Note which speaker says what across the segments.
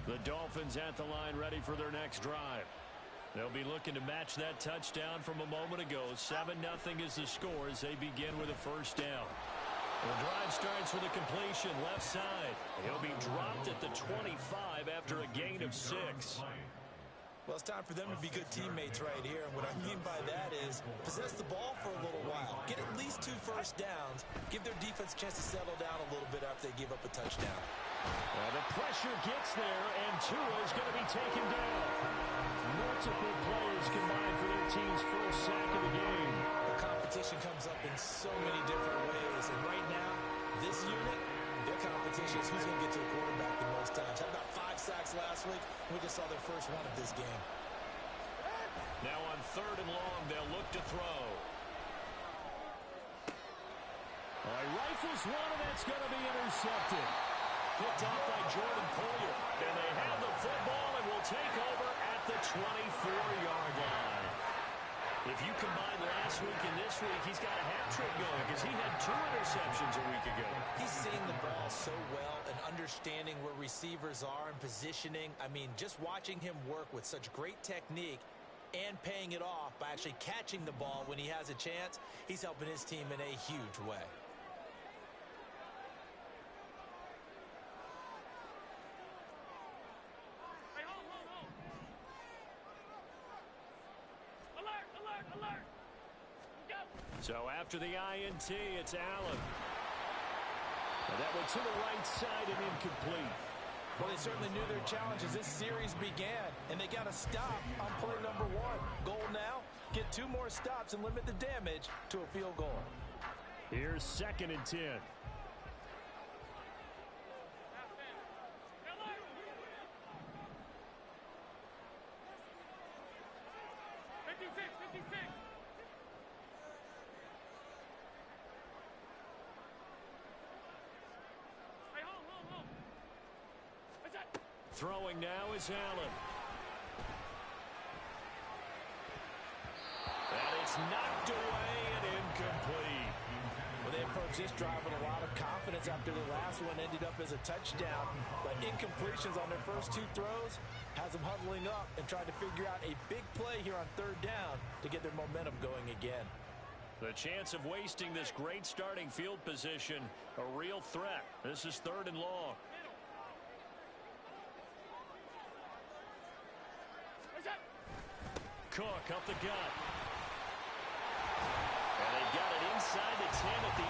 Speaker 1: The Dolphins at the line ready for their next drive. They'll be looking to match that touchdown from a moment ago. 7-0 is the score as they begin with a first down. The drive starts with a completion left side. He'll be dropped at the 25 after a gain of 6.
Speaker 2: Well, it's time for them to be good teammates right here. And what I mean by that is possess the ball for a little while. Get at least 2 first downs. Give their defense a chance to settle down a little bit after they give up a touchdown.
Speaker 1: Well, the pressure gets there, and Tua is going to be taken down. Multiple players combined for their team's first sack of the game.
Speaker 2: The competition comes up in so many different ways. And right now, this unit, their competition is who's going to get to the quarterback the most times. Had about 5 sacks last week. We just saw their first one of this game.
Speaker 1: Now on 3rd and long, they'll look to throw. He rifles one, and that's going to be intercepted. Picked off by Jordan Poyer. And they have the football and will take over at the 24-yard line. If you combine last week and this week, he's got a hat trick going because he had 2 interceptions a week ago.
Speaker 2: He's seeing the ball so well and understanding where receivers are and positioning. I mean, just watching him work with such great technique and paying it off by actually catching the ball when he has a chance, he's helping his team in a huge way.
Speaker 1: So after the INT, it's Allen. And that went to the right side and incomplete.
Speaker 2: Well, they certainly knew their challenge as this series began, and they got to stop on play number 1. Goal now, get 2 more stops and limit the damage to a field goal.
Speaker 1: Here's 2nd and 10. Throwing now is Allen. And it's knocked away and incomplete.
Speaker 2: Well, they approached this drive with a lot of confidence after the last one ended up as a touchdown. But incompletions on their first 2 throws has them huddling up and trying to figure out a big play here on 3rd down to get their momentum going again.
Speaker 1: The chance of wasting this great starting field position, a real threat. This is 3rd and long. Cook up the gut. And they've got it inside the 10 at the 8.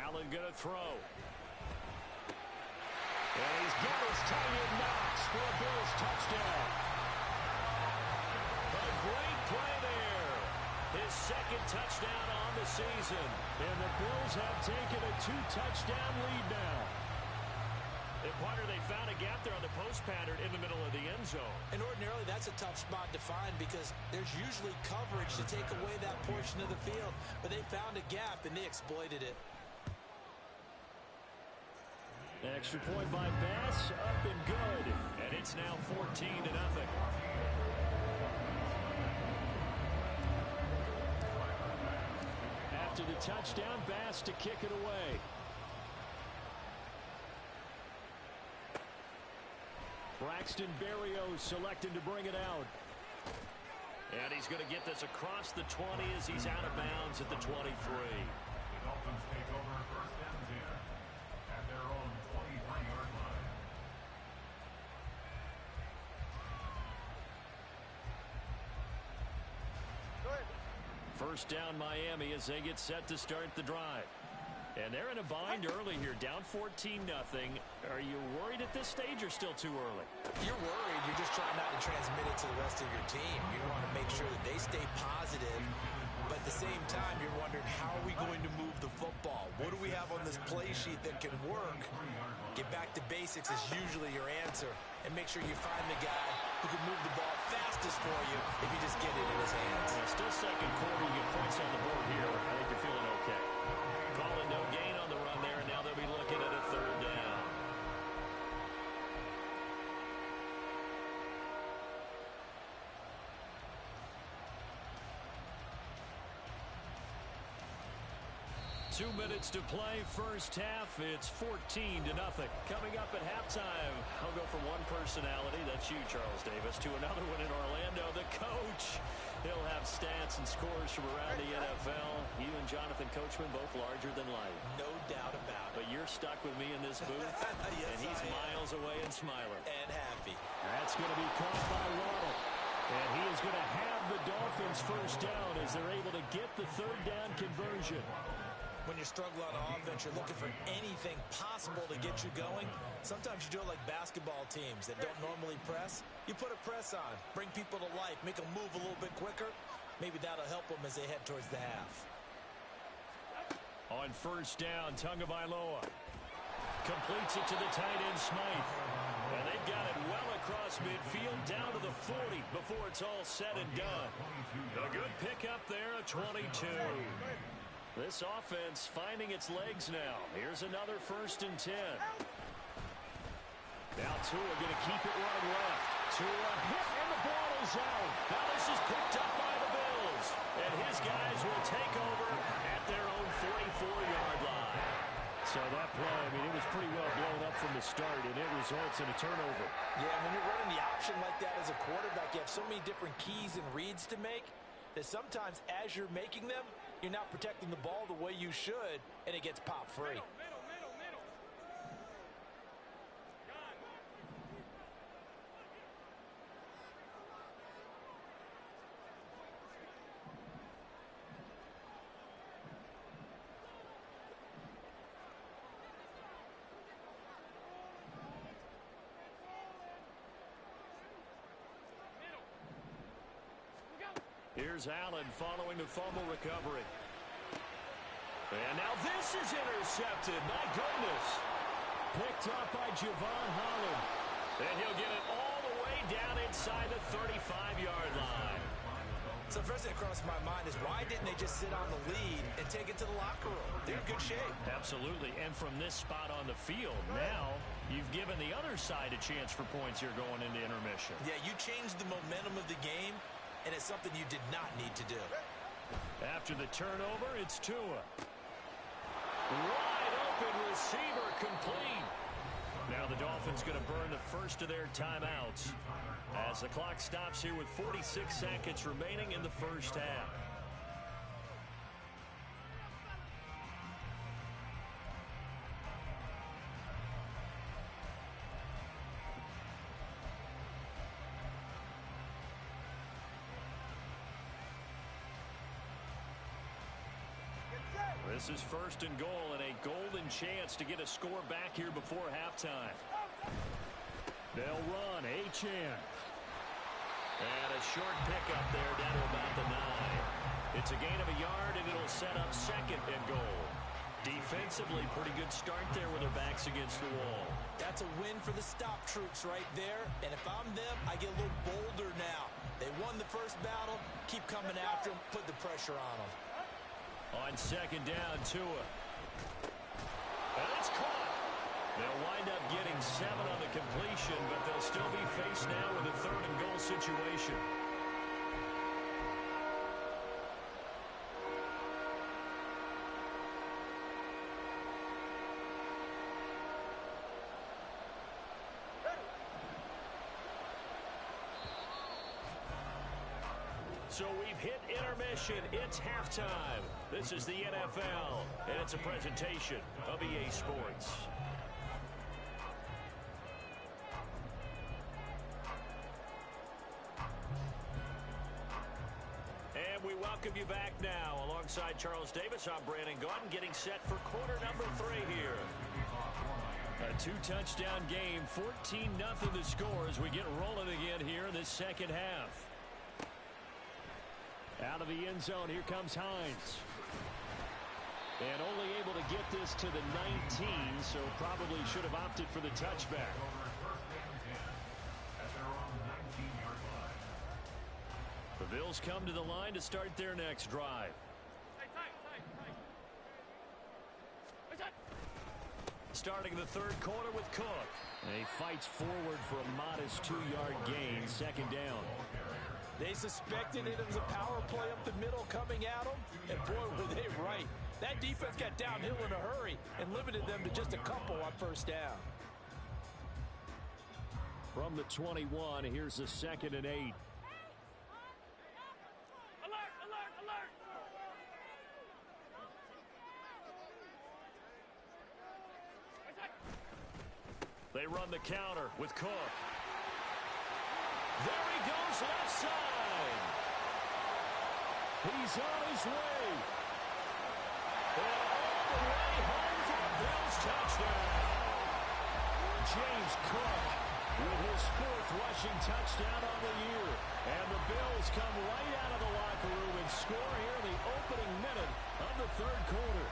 Speaker 1: Allen going to throw. And he's got his tight end Knox for a Bills touchdown. A great play there. His 2nd touchdown on the season. And the Bills have taken a 2-touchdown lead now. And Potter, they found a gap there on the post pattern in the middle of the end zone.
Speaker 2: And ordinarily that's a tough spot to find because there's usually coverage to take away that portion of the field. But they found a gap and they exploited it.
Speaker 1: Extra point by Bass, up and good. And it's now 14-0. After the touchdown, Bass to kick it away. Braxton Berrios selected to bring it out. And he's going to get this across the 20 as he's out of bounds at the 23.
Speaker 3: The Dolphins take over 1st and 10 at their own 23-yard line.
Speaker 1: First down Miami as they get set to start the drive. And they're in a bind early here, down 14-0. Are you worried at this stage or still too early?
Speaker 2: You're worried. You're just trying not to transmit it to the rest of your team. You want to make sure that they stay positive. But at the same time, you're wondering, how are we going to move the football? What do we have on this play sheet that can work? Get back to basics is usually your answer. And make sure you find the guy who can move the ball fastest for you if you just get it in his hands.
Speaker 1: Still 2nd quarter, you get points on the board here. I think you're feeling okay. Calling no gain on the run there, and now they'll be 2 minutes to play, first half. It's 14-0. Coming up at halftime, I'll go from one personality, that's you, Charles Davis, to another one in Orlando, the coach. He'll have stats and scores from around the NFL. You and Jonathan Coachman both larger than life.
Speaker 2: No doubt about it.
Speaker 1: But you're stuck with me in this booth,
Speaker 2: yes,
Speaker 1: and he's miles away and smiling.
Speaker 2: And happy.
Speaker 1: That's going to be caught by Waddle. And he is going to have the Dolphins first down as they're able to get the third down conversion.
Speaker 2: When you struggle on offense, you're looking for anything possible to get you going. Sometimes you do it like basketball teams that don't normally press. You put a press on, bring people to life, make them move a little bit quicker. Maybe that'll help them as they head towards the half.
Speaker 1: On first down, Tagovailoa completes it to the tight end, Smythe. And they've got it well across midfield, down to the 40 before it's all said and done. A good pickup there, a 22. This offense finding its legs now. Here's another 1st and 10. Now Tua going to keep it running left. Tua hit, and the ball is out. Now this is picked up by the Bills. And his guys will take over at their own 44-yard line. So that play, I mean, it was pretty well blown up from the start, and it results in a turnover.
Speaker 2: Yeah, when you're running the option like that as a quarterback, you have so many different keys and reads to make that sometimes as you're making them, you're not protecting the ball the way you should, and it gets popped free.
Speaker 1: Here's Allen following the fumble recovery. And now this is intercepted. My goodness. Picked up by Javon Holland. And he'll get it all the way down inside the 35-yard line.
Speaker 2: So first thing that crossed my mind is why didn't they just sit on the lead and take it to the locker room? They're in good shape.
Speaker 1: Absolutely. And from this spot on the field, now you've given the other side a chance for points here going into intermission.
Speaker 2: Yeah, you changed the momentum of the game, and it's something you did not need to do.
Speaker 1: After the turnover, it's Tua. Wide open receiver complete. Now the Dolphins going to burn the first of their timeouts as the clock stops here with 46 seconds remaining in the first half. This is 1st and goal and a golden chance to get a score back here before halftime. They'll run. Achane. And a short pickup there down to about the 9. It's a gain of a yard, and it'll set up 2nd and goal. Defensively, pretty good start there with their backs against the wall.
Speaker 2: That's a win for the stop troops right there. And if I'm them, I get a little bolder now. They won the first battle. Keep coming after them. Put the pressure on them.
Speaker 1: On 2nd down, Tua. And it's caught. They'll wind up getting 7 on the completion, but they'll still be faced now with a 3rd and goal situation. So we've hit intermission. It's halftime. This is the NFL, and it's a presentation of EA Sports. And we welcome you back now. Alongside Charles Davis, I'm Brandon Gaudin, getting set for quarter number 3 here. A 2-touchdown game, 14-0 the score as we get rolling again here in this second half. Out of the end zone, here comes Hines. And only able to get this to the 19, so probably should have opted for the touchback. The Bills come to the line to start their next drive. starting the third quarter with Cook. And he fights forward for a modest 2-yard gain, second down.
Speaker 2: They suspected it was a power play up the middle coming at them, and boy, were they right. That defense got downhill in a hurry and limited them to just a couple on first down.
Speaker 1: From the 21, here's a 2nd and 8. They run the counter with Cook. There he goes, left side. He's on his way. And all the way home for the Bills touchdown. James Cook with his 4th rushing touchdown on the year. And the Bills come right out of the locker room and score here in the opening minute of the third quarter.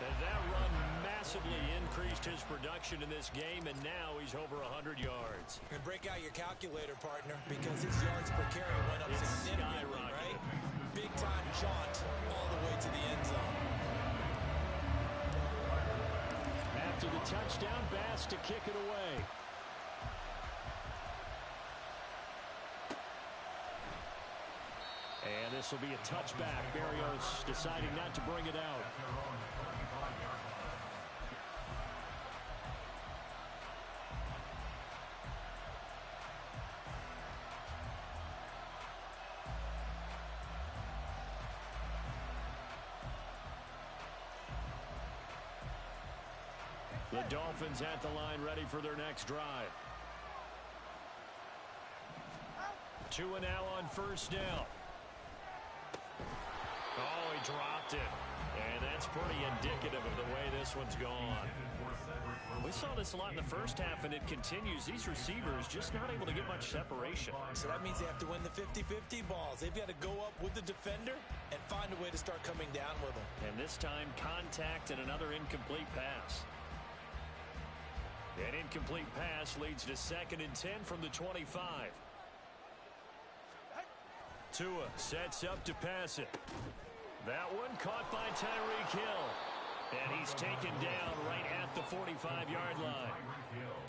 Speaker 1: And that run massively increased his production in this game, and now he's over 100 yards.
Speaker 2: And break out your calculator, partner, because his yards per carry went up significantly, right? Big-time jaunt all the way to the end zone.
Speaker 1: After the touchdown, Bass to kick it away. And this will be a touchback. Berrios deciding not to bring it out. The Dolphins at the line ready for their next drive. Tua now on first down. Oh, he dropped it. And that's pretty indicative of the way this one's gone. We saw this a lot in the first half, and it continues. These receivers just not able to get much separation.
Speaker 2: So that means they have to win the 50-50 balls. They've got to go up with the defender and find a way to start coming down with them.
Speaker 1: And this time, contact and another incomplete pass. An incomplete pass leads to 2nd and 10 from the 25. Tua sets up to pass it. That one caught by Tyreek Hill. And he's taken down right at the 45-yard line.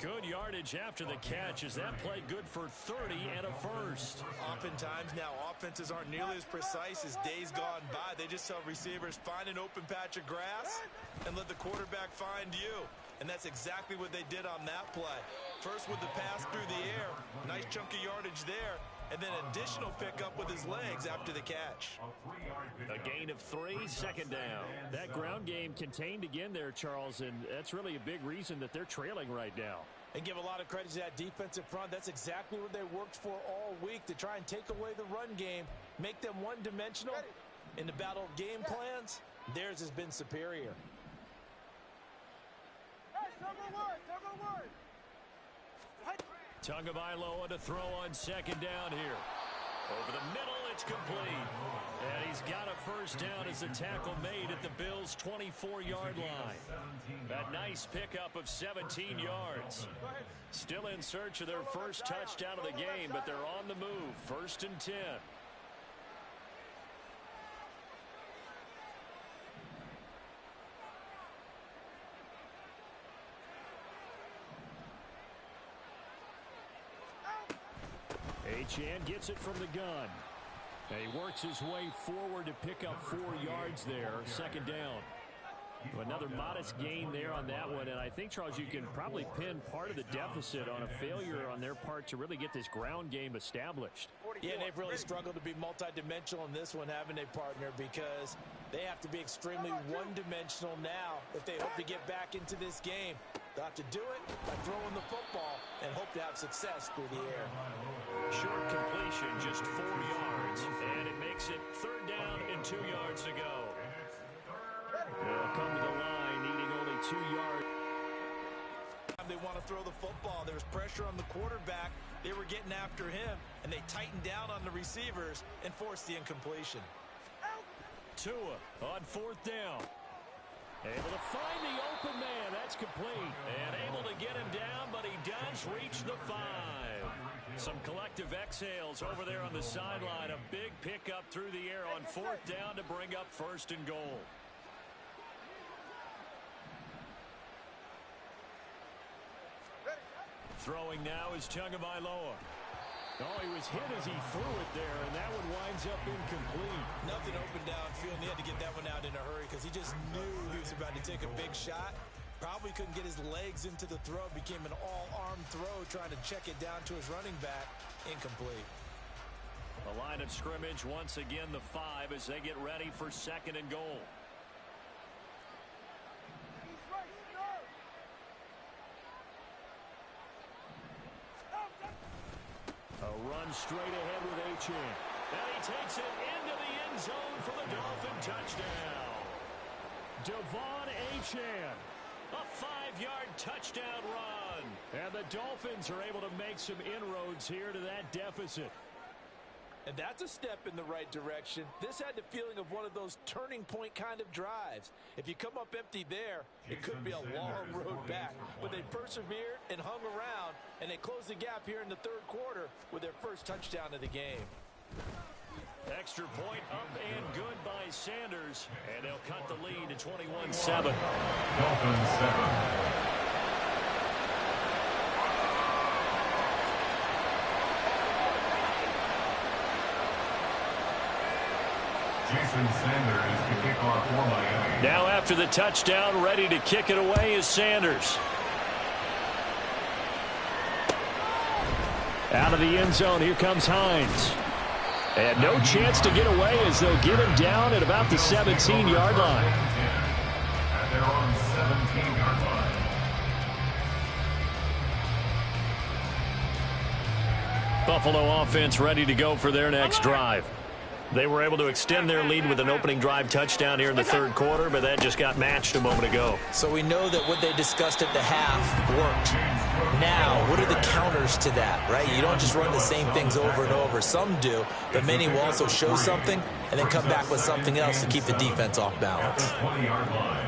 Speaker 1: Good yardage after the catch as that play good for 30 and a first.
Speaker 2: Oftentimes now offenses aren't nearly as precise as days gone by. They just tell receivers, find an open patch of grass and let the quarterback find you. And that's exactly what they did on that play. First with the pass through the air. Nice chunk of yardage there. And then additional pickup with his legs after the catch.
Speaker 1: A gain of 3, second down. That ground game contained again there, Charles, and that's really a big reason that they're trailing right now.
Speaker 2: And give a lot of credit to that defensive front. That's exactly what they worked for all week, to try and take away the run game, make them one-dimensional. In the battle of game plans, theirs has been superior.
Speaker 1: Tagovailoa to throw on second down here. Over the middle, it's complete. And he's got a first down as the tackle made at the Bills' 24-yard line. A nice pickup of 17 yards. Still in search of their first touchdown of the game, but they're on the move. 1st and 10. Achane gets it from the gun. And he works his way forward to pick up 4 yards there. Second down. Another modest gain there on that one. And I think, Charles, you can probably pin part of the deficit on a failure on their part to really get this ground game established.
Speaker 2: Yeah, and they've really struggled to be multidimensional in this one, haven't they, partner? Because they have to be extremely one-dimensional now if they hope to get back into this game. They'll have to do it by throwing the football and hope to have success through the air.
Speaker 1: Short completion, just 4 yards. And it makes it 3rd down and 2 yards to go. They'll come to the line, needing only 2 yards.
Speaker 2: They want to throw the football. There was pressure on the quarterback. They were getting after him, and they tightened down on the receivers and forced the incompletion.
Speaker 1: Tua on 4th down. Able to find the open man. That's complete. And able to get him down, but he does reach the 5. Some collective exhales over there on the sideline. A big pickup through the air on 4th down to bring up 1st and goal. Throwing now is Tagovailoa. Oh, he was hit as he threw it there, and that one winds up incomplete.
Speaker 2: Nothing open downfield, and he had to get that one out in a hurry because he just knew he was about to take a big shot. Probably couldn't get his legs into the throw. Became an all-arm throw, trying to check it down to his running back. Incomplete.
Speaker 1: The line of scrimmage, once again, the 5 as they get ready for 2nd and goal. A run straight ahead with Achane. And he takes it into the end zone for the Dolphin touchdown. Devon Achane. A 5-yard touchdown run. And the Dolphins are able to make some inroads here to that deficit.
Speaker 2: And that's a step in the right direction. This had the feeling of one of those turning point kind of drives. If you come up empty there, it could be a long road back. But they persevered and hung around, and they closed the gap here in the 3rd quarter with their first touchdown of the game.
Speaker 1: Extra point up and good by Sanders. And they'll cut the lead to 21-7.
Speaker 3: Dolphins 7. Jason Sanders to kick off for Miami.
Speaker 1: Now after the touchdown, ready to kick it away is Sanders. Out of the end zone, here comes Hines. And no chance to get away as they'll get him down at about the 17-yard line.
Speaker 3: At their own 17-yard line.
Speaker 1: Buffalo offense ready to go for their next drive. They were able to extend their lead with an opening drive touchdown here in the 3rd quarter, but that just got matched a moment ago.
Speaker 2: So we know that what they discussed at the half worked. Now, what are the counters to that, right? You don't just run the same things over and over. Some do, but many will also show something and then come back with something else to keep the defense off balance.
Speaker 3: 20-yard line.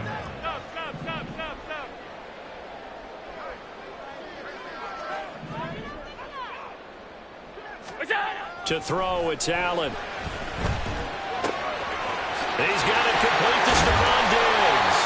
Speaker 1: To throw, it's Allen. He's got it complete to Stephon Diggs.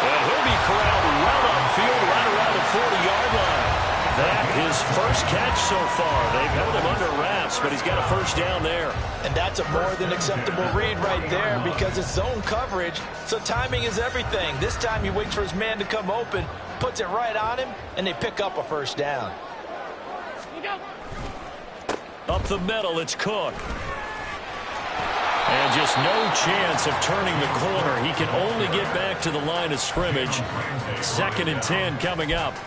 Speaker 1: And he'll be corralled well upfield right around the 40-yard line. That his first catch so far. They've held him under wraps, but he's got a first down there.
Speaker 2: And that's a more than acceptable read right there because it's zone coverage, so timing is everything. This time he waits for his man to come open, puts it right on him, and they pick up a first down.
Speaker 1: Up the middle, it's Cook. And just no chance of turning the corner. He can only get back to the line of scrimmage. 2nd and 10 coming up.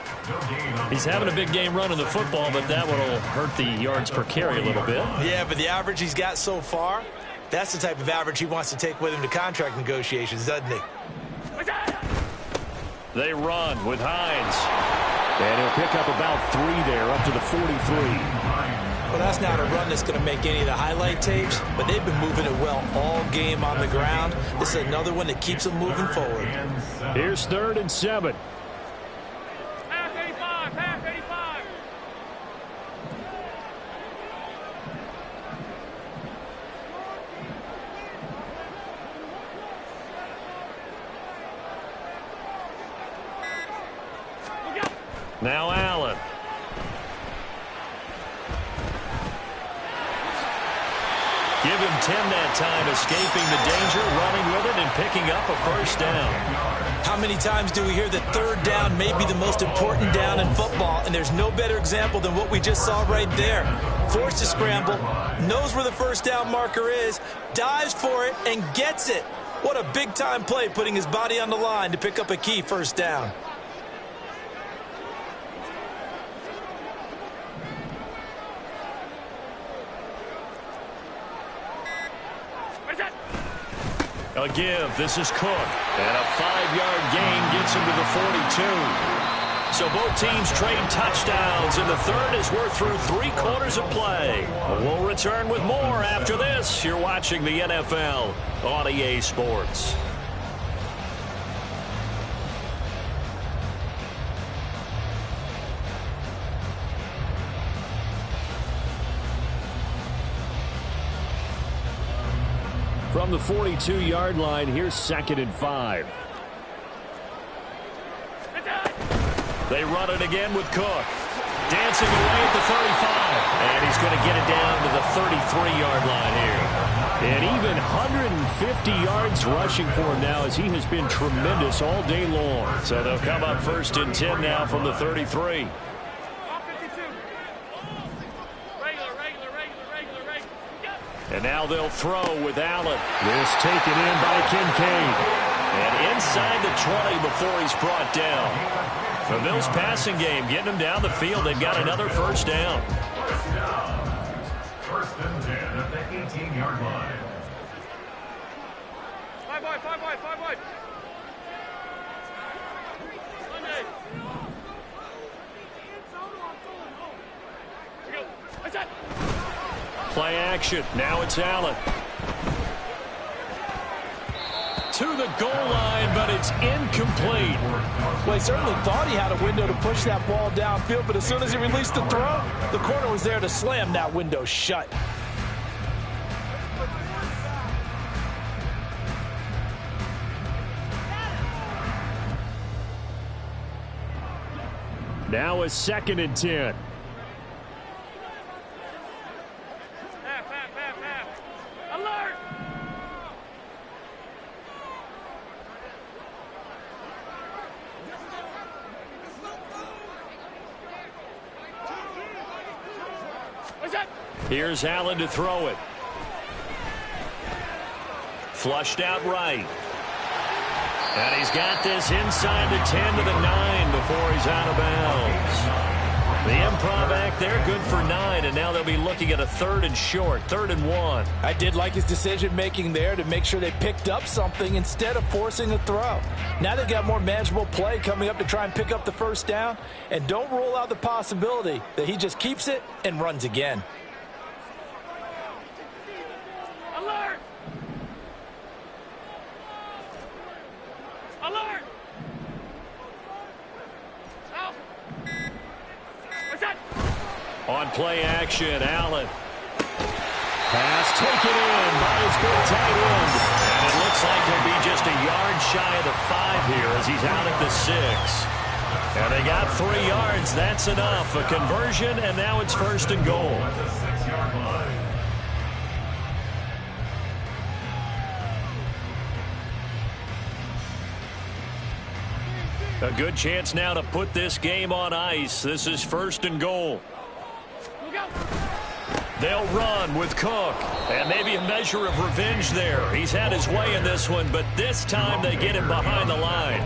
Speaker 1: He's having a big game running the football, but that one will hurt the yards per carry a little bit.
Speaker 2: Yeah, but the average he's got so far, that's the type of average he wants to take with him to contract negotiations, doesn't he?
Speaker 1: They run with Hines. And he'll pick up about 3 there, up to the 43.
Speaker 2: Well, that's not a run that's going to make any of the highlight tapes, but they've been moving it well all game on the ground. This is another one that keeps them moving forward.
Speaker 1: Here's 3rd and 7.
Speaker 4: Pass 85, pass 85.
Speaker 1: Now Allen. Give him 10 that time, escaping the danger, running with it, and picking up a first down.
Speaker 2: How many times do we hear that 3rd down may be the most important down in football, and there's no better example than what we just saw right there. Forced to scramble, knows where the first down marker is, dives for it, and gets it. What a big-time play, putting his body on the line to pick up a key first down.
Speaker 1: A give. This is Cook. And a 5-yard gain gets him to the 42. So both teams trade touchdowns, and the 3rd as we're through 3 quarters of play. We'll return with more after this. You're watching the NFL on EA Sports. From the 42-yard line, here's 2nd and 5. They run it again with Cook. dancing away at the 35. And he's going to get it down to the 33-yard line here. And even 150 yards rushing for him now, as he has been tremendous all day long. So they'll come up 1st and 10 now from the 33. And now they'll throw with Allen. This taken in by Kincaid. And inside the 20 before he's brought down. The Bills passing game, getting him down the field. They've got another 1st down.
Speaker 3: 1st and 10 at the 18-yard line.
Speaker 4: 5 wide, 5 wide, 5 wide.
Speaker 1: Play action. Now it's Allen. To the goal line, but it's incomplete.
Speaker 5: Well, he certainly thought he had a window to push that ball downfield, but as soon as he released the throw, the corner was there to slam that window shut.
Speaker 1: Now a 2nd and 10.
Speaker 4: Alert!
Speaker 1: Here's Allen to throw it. Flushed out right. And he's got this inside the 10 to the 9 before he's out of bounds. The improv act there, good for 9, and now they'll be looking at a 3rd and short, 3rd and 1.
Speaker 5: I did like his decision-making there to make sure they picked up something instead of forcing a throw. Now they've got more manageable play coming up to try and pick up the 1st down, and don't rule out the possibility that he just keeps it and runs again.
Speaker 4: Alert! Alert! Out!
Speaker 1: On play action, Allen. Pass taken in by his big tight end. And it looks like he'll be just a yard shy of the 5 here as he's out at the 6. And they got 3 yards. That's enough. A conversion, and now it's 1st and goal.
Speaker 3: At the 6-yard line.
Speaker 1: A good chance now to put this game on ice. This is 1st and goal. They'll run with Cook. And maybe a measure of revenge there. He's had his way in this one, but this time they get him behind the line.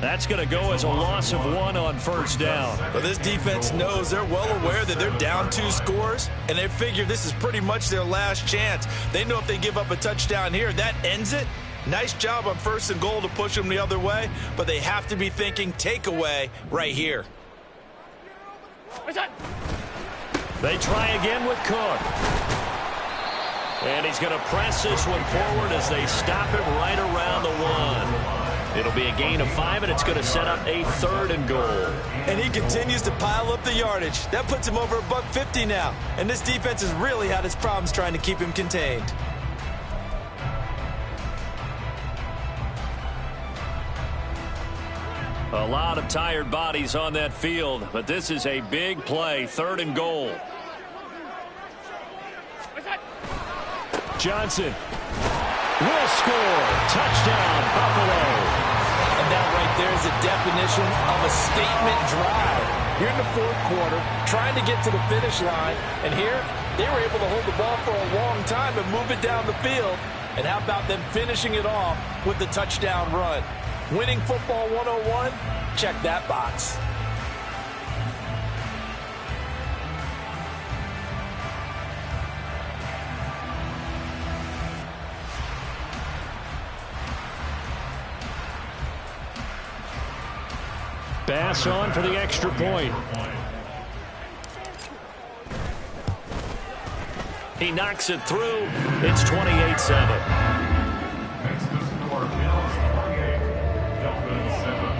Speaker 1: That's going to go as a loss of 1 on 1st down.
Speaker 2: Well, this defense knows, they're well aware that they're down 2 scores, and they figure this is pretty much their last chance. They know if they give up a touchdown here, that ends it. Nice job on 1st and goal to push them the other way, but they have to be thinking takeaway right here.
Speaker 1: They try again with Cook. And he's going to press this one forward as they stop him right around the 1. It'll be a gain of 5, and it's going to set up a 3rd and goal.
Speaker 2: And he continues to pile up the yardage. That puts him over $150 now. And this defense has really had its problems trying to keep him contained.
Speaker 1: A lot of tired bodies on that field, but this is a big play, 3rd and goal. Johnson will score. Touchdown, Buffalo.
Speaker 5: And that right there is a definition of a statement drive. You're in the 4th quarter, trying to get to the finish line, and here they were able to hold the ball for a long time and move it down the field. And how about them finishing it off with the touchdown run? Winning football 101, check that box.
Speaker 1: Pass on for the extra point. He knocks it through. It's 28-7.
Speaker 3: Makes the score Bills 28, Dolphins 7.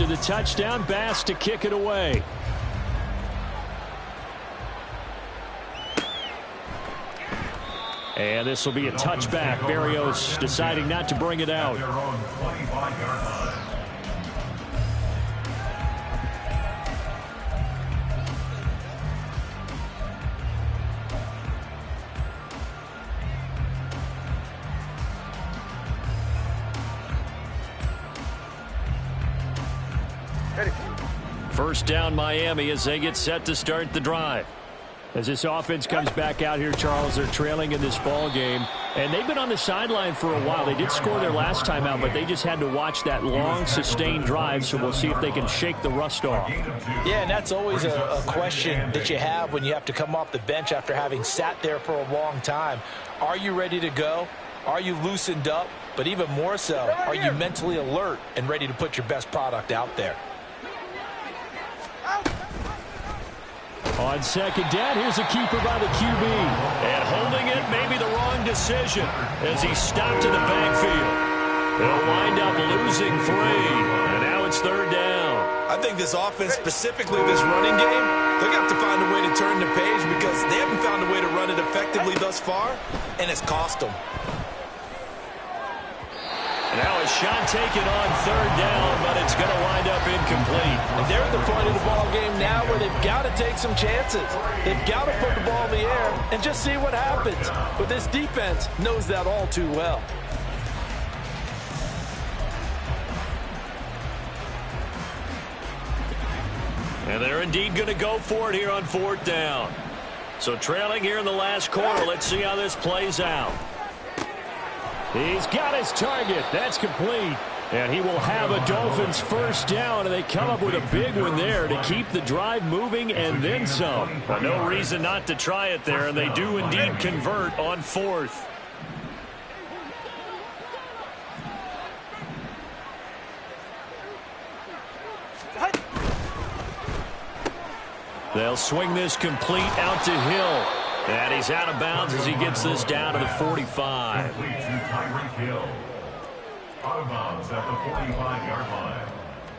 Speaker 1: after the touchdown. Bass to kick it away. And this will be a touchback. Berrios deciding not to bring it out.
Speaker 3: Their own 25-yard line.
Speaker 1: First down Miami as they get set to start the drive. As this offense comes back out here, Charles, they're trailing in this ball game. And they've been on the sideline for a while. They did score their last time out, but they just had to watch that long, sustained drive, so we'll see if they can shake the rust off.
Speaker 5: Yeah, and that's always a question that you have when you have to come off the bench after having sat there for a long time. Are you ready to go? Are you loosened up? But even more so, are you mentally alert and ready to put your best product out there?
Speaker 1: On second down, here's a keeper by the QB. And holding it may be the wrong decision as he stopped in the backfield. They'll wind up losing 3. And now it's third down.
Speaker 2: I think this offense, specifically this running game, they're going to have to find a way to turn the page because they haven't found a way to run it effectively thus far, and it's cost them.
Speaker 1: Now a shot taken on third down, but it's going to wind up incomplete.
Speaker 5: And they're at the point of the ball game now where they've got to take some chances. They've got to put the ball in the air and just see what happens. But this defense knows that all too well.
Speaker 1: And they're indeed going to go for it here on fourth down. So trailing here in the last quarter, let's see how this plays out. He's got his target. That's complete. And he will have a Dolphins first down, and they come up with a big one there to keep the drive moving and then some. But no reason not to try it there, and they do indeed convert on fourth. They'll swing this complete out to Hill. And he's out of bounds as he gets this down to the 45.
Speaker 3: Complete to Tyreek Hill. Out of bounds at the 45-yard line.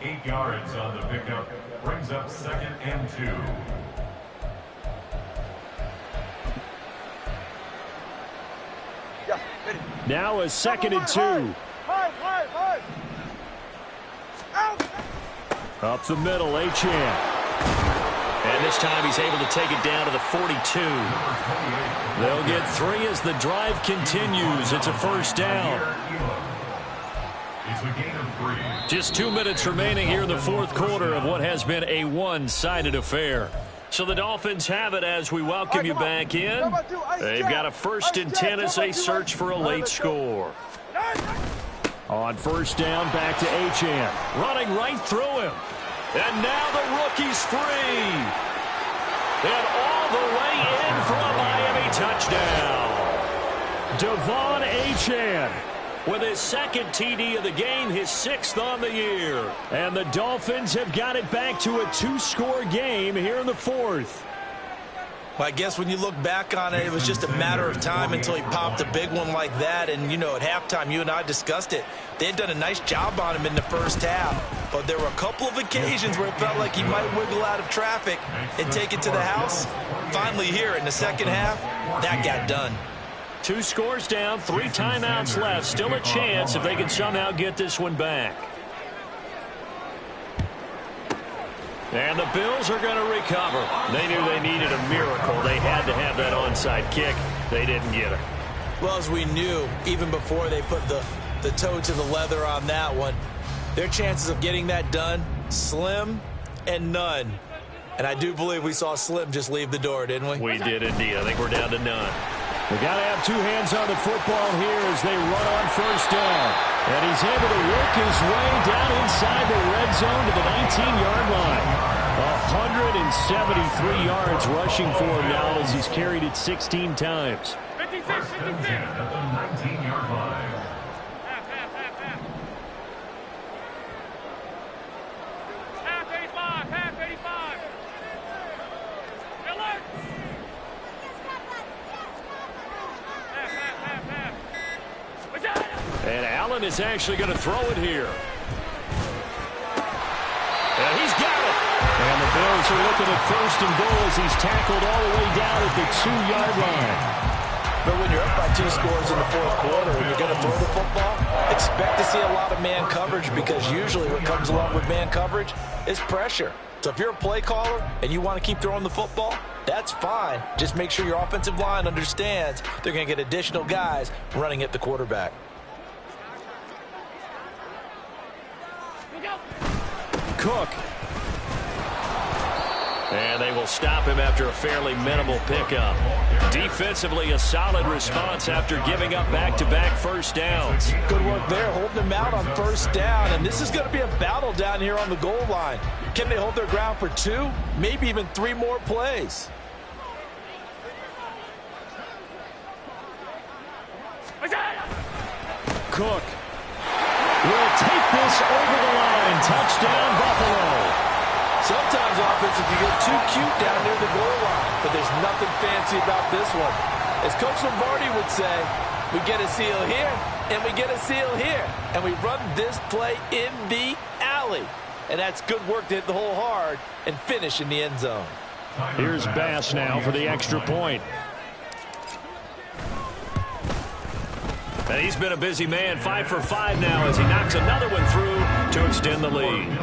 Speaker 3: 8 yards on the pickup. Brings up 2nd and 2.
Speaker 1: Now a 2nd and 2. Up the middle, Achane. And this time he's able to take it down to the 42. They'll get 3 as the drive continues. It's a first down.
Speaker 3: It's a gain of 3.
Speaker 1: Just 2 minutes remaining here in the fourth quarter of what has been a one-sided affair. So the Dolphins have it as we welcome you back in. They've got a 1st and 10 as they search for a late score. On first down, back to Achane. Running right through him. And now the rookie's free. And all the way in for a Miami touchdown. Devon Achane with his 2nd TD of the game, his 6th on the year. And the Dolphins have got it back to a 2-score game here in the fourth.
Speaker 2: Well, I guess when you look back on it, it was just a matter of time until he popped a big one like that. And, you know, at halftime, you and I discussed it. They had done a nice job on him in the first half. But there were a couple of occasions where it felt like he might wiggle out of traffic and take it to the house. Finally here in the second half, that got done.
Speaker 1: 2 scores down, 3 timeouts left. Still a chance if they can somehow get this one back. And the Bills are going to recover. They knew they needed a miracle. They had to have that onside kick. They didn't get it.
Speaker 2: Well, as we knew, even before they put the toe to the leather on that one, their chances of getting that done, slim and none. And I do believe we saw Slim just leave the door, didn't we?
Speaker 1: We did indeed. I think we're down to none. We got to have 2 hands on the football here as they run on first down. And he's able to work his way down inside the red zone to the 19-yard line. 173 yards rushing for him now as he's carried it 16 times.
Speaker 4: 56, 56.
Speaker 3: At the 19-yard line.
Speaker 4: Half 85, half 85. Alert. Half.
Speaker 1: And Allen is actually going to throw it here. Bills are looking at 1st and goal as he's tackled all the way down at the 2-yard line.
Speaker 5: But when you're up by 2 scores in the 4th quarter and you're going to throw the football, expect to see a lot of man coverage, because usually what comes along with man coverage is pressure. So if you're a play caller and you want to keep throwing the football, that's fine. Just make sure your offensive line understands they're going to get additional guys running at the quarterback.
Speaker 1: Cook. And they will stop him after a fairly minimal pickup. Defensively, a solid response after giving up back-to-back first downs.
Speaker 5: Good work there, holding them out on 1st down. And this is going to be a battle down here on the goal line. Can they hold their ground for 2, maybe even 3 more plays?
Speaker 1: Cook will take this over the line. Touchdown, Buffalo.
Speaker 5: Sometimes offenses can get too cute down near the goal line, but there's nothing fancy about this one. As Coach Lombardi would say, we get a seal here, and we get a seal here, and we run this play in the alley. And that's good work to hit the hole hard and finish in the end zone.
Speaker 1: Here's Bass now for the extra point. And he's been a busy man, 5 for 5 now as he knocks another one through to extend the lead.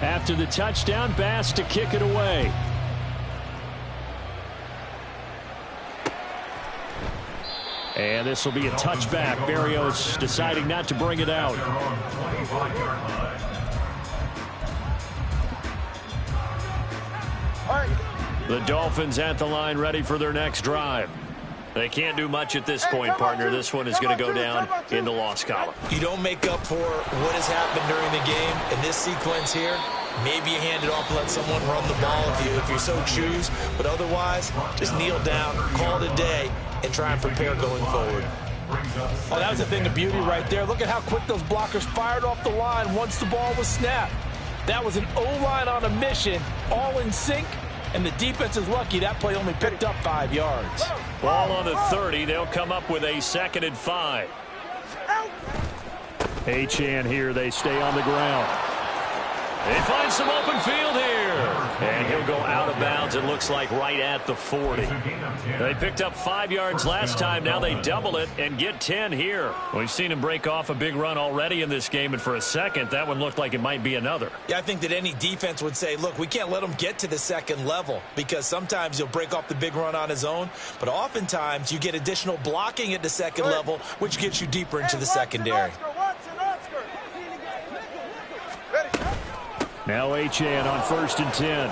Speaker 1: After the touchdown, Bass to kick it away. And this will be a touchback. Berrios deciding not to bring it out. The Dolphins at the line, ready for their next drive. They can't do much at this point, partner. This one is going to go down in the loss column.
Speaker 2: You don't make up for what has happened during the game in this sequence here. Maybe you hand it off and let someone run the ball if you so choose. But otherwise, just kneel down, call it a day, and try and prepare going forward.
Speaker 5: Oh, that was a thing of beauty right there. Look at how quick those blockers fired off the line once the ball was snapped. That was an O-line on a mission, all in sync, and the defense is lucky that play only picked up 5 yards.
Speaker 1: Ball on the 30. They'll come up with a 2nd and 5. Achane here. They stay on the ground. They find some open field here. And he'll go out of bounds, it looks like, right at the 40. They picked up 5 yards last time. Now they double it and get 10 here. We've seen him break off a big run already in this game, and for a second, that one looked like it might be another.
Speaker 2: Yeah, I think that any defense would say, look, we can't let him get to the 2nd level, because sometimes he'll break off the big run on his own, but oftentimes you get additional blocking at the 2nd level, which gets you deeper into the secondary.
Speaker 1: Now Achane on 1st and 10.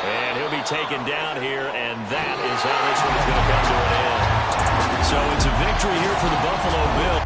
Speaker 1: And he'll be taken down here, and that is how this one's going to come to an end. So it's a victory here for the Buffalo Bills.